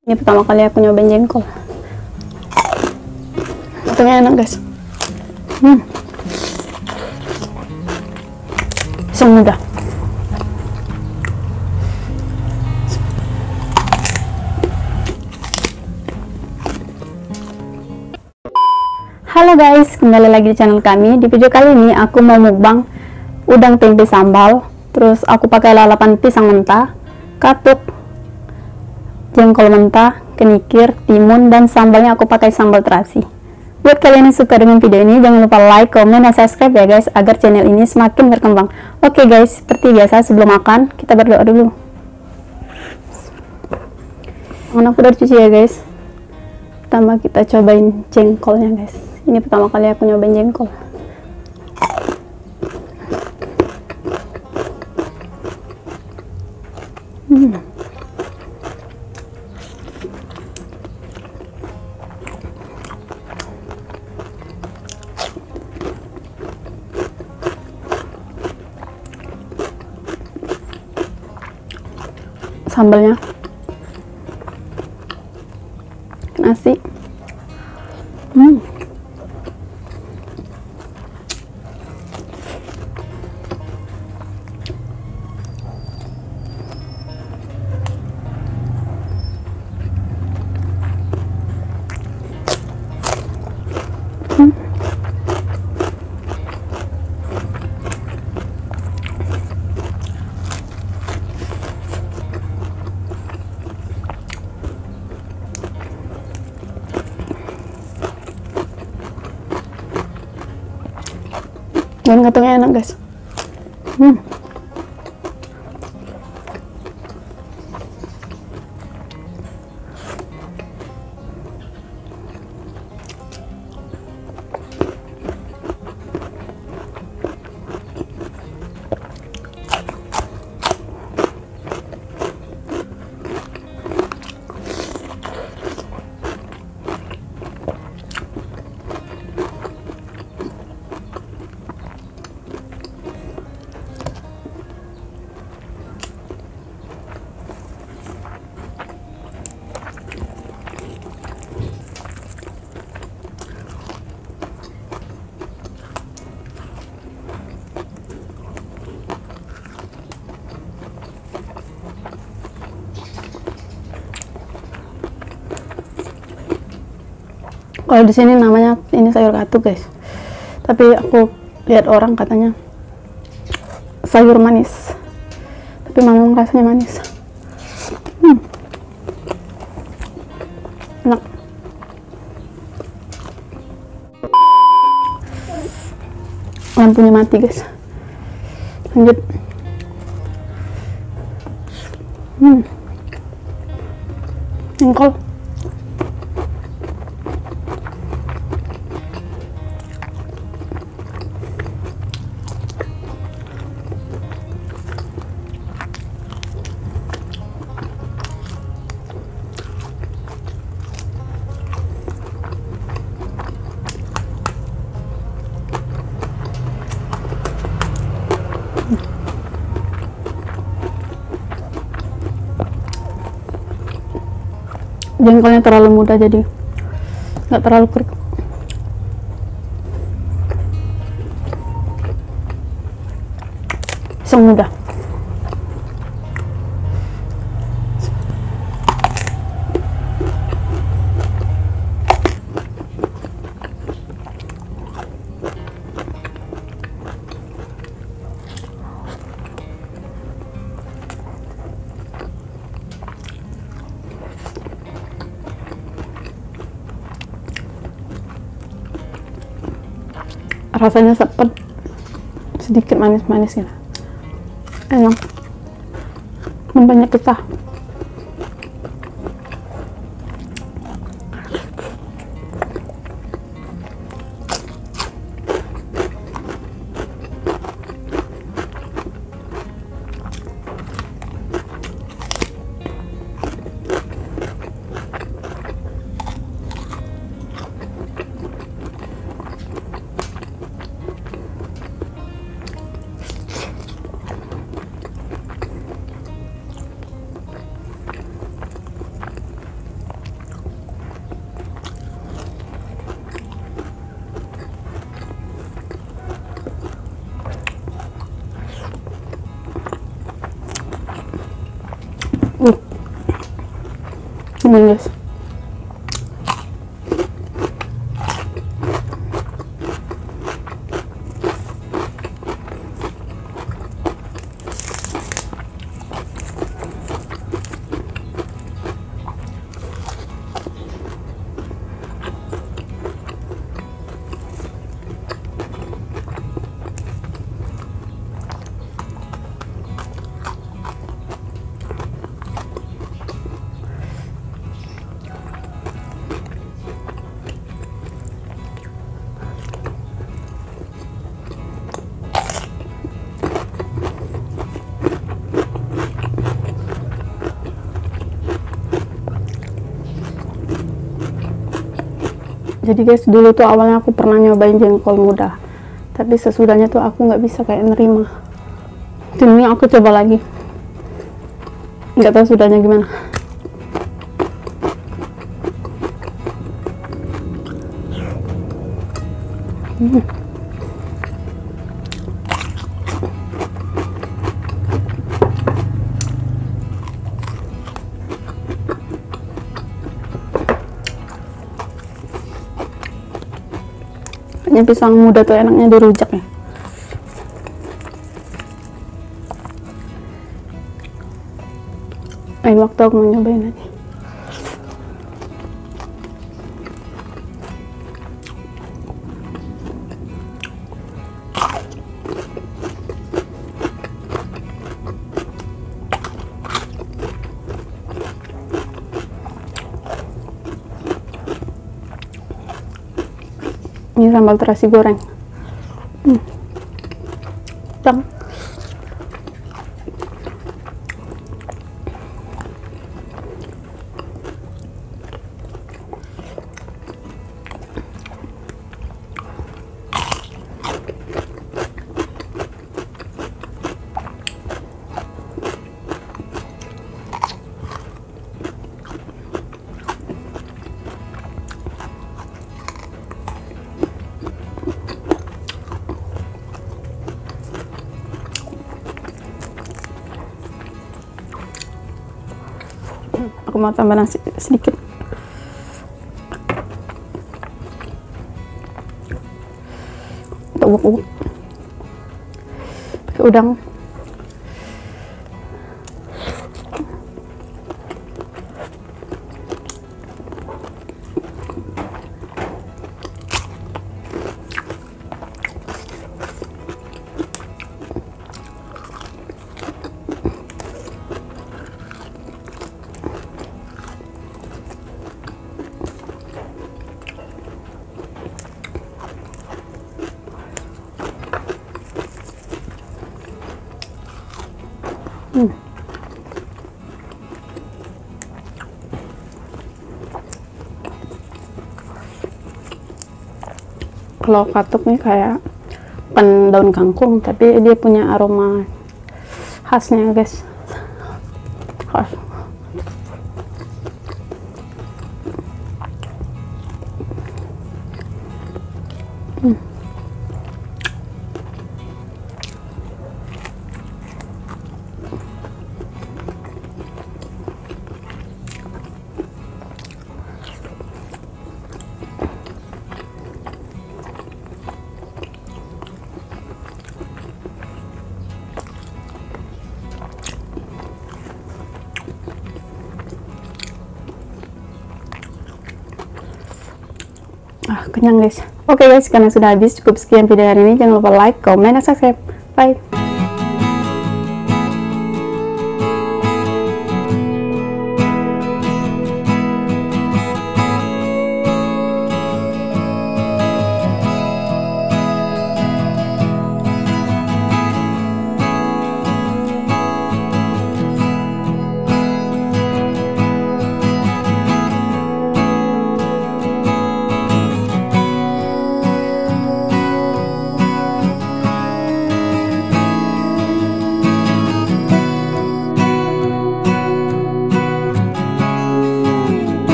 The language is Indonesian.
Ini pertama kali aku nyobain jengkol. Untungnya enak guys. Semudah. Halo guys, kembali lagi di channel kami. Di video kali ini aku mau mukbang udang tempe sambal. Terus aku pakai lalapan pisang mentah, katuk, jengkol mentah, kenikir, timun, dan sambalnya aku pakai sambal terasi. Buat kalian yang suka dengan video ini, jangan lupa like, komen, dan subscribe ya guys, agar channel ini semakin berkembang. Oke guys, seperti biasa sebelum makan, kita berdoa dulu. Tangan aku udah cuci ya guys. Pertama kita cobain jengkolnya guys. Ini pertama kali aku nyobain jengkol. Sambalnya nasi. Dan katanya enak guys. Kalau di sini namanya ini sayur katuk guys, tapi aku lihat orang katanya sayur manis, tapi memang rasanya manis. Enak. Lampunya mati guys. Lanjut. Jengkol. Jengkolnya terlalu muda jadi nggak terlalu kering. Semudah. Rasanya sepet, sedikit manis-manis gitu. Enak. Banyak getah. asinan guys. Jadi guys, dulu tuh awalnya aku pernah nyobain jengkol muda, tapi sesudahnya tuh aku nggak bisa kayak nerima. Ini aku coba lagi, nggak tahu sudahnya gimana. Kayaknya pisang muda tuh enaknya dirujak ya. Lain waktu aku mau nyobain lagi. Ini sambal terasi goreng. Cang. Aku mau tambah nasi sedikit. Uwak-uwak pakai udang. Kalau katuk nih kayak bukan daun kangkung, tapi dia punya aroma khasnya guys. Khas. Kenyang guys. Oke guys, karena sudah habis, cukup sekian video hari ini. Jangan lupa like, comment, dan subscribe. Bye.